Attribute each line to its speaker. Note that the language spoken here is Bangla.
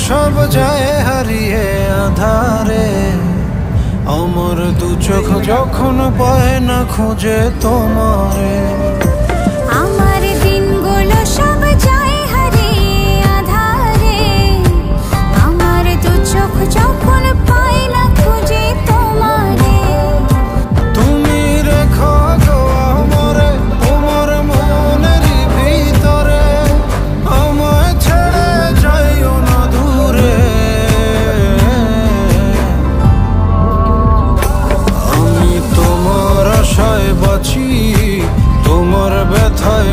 Speaker 1: সব যায় হারিয়ে আধারে, আমার দু চোখ যখন পায় না খুঁজে তোমারে।
Speaker 2: আমার দিনগুলো সব যায় হারিয়ে আধারে, আমার দু চোখ যখন পায় না খুঁজে তোমারে।
Speaker 1: তুমি রেখো গো আমারে তোমার মনেরই ভিতরে, আমায় ছেড়ে যাইও না দূরে। আমি তোমার আশায় বাঁচি, তোমার ব্যথায়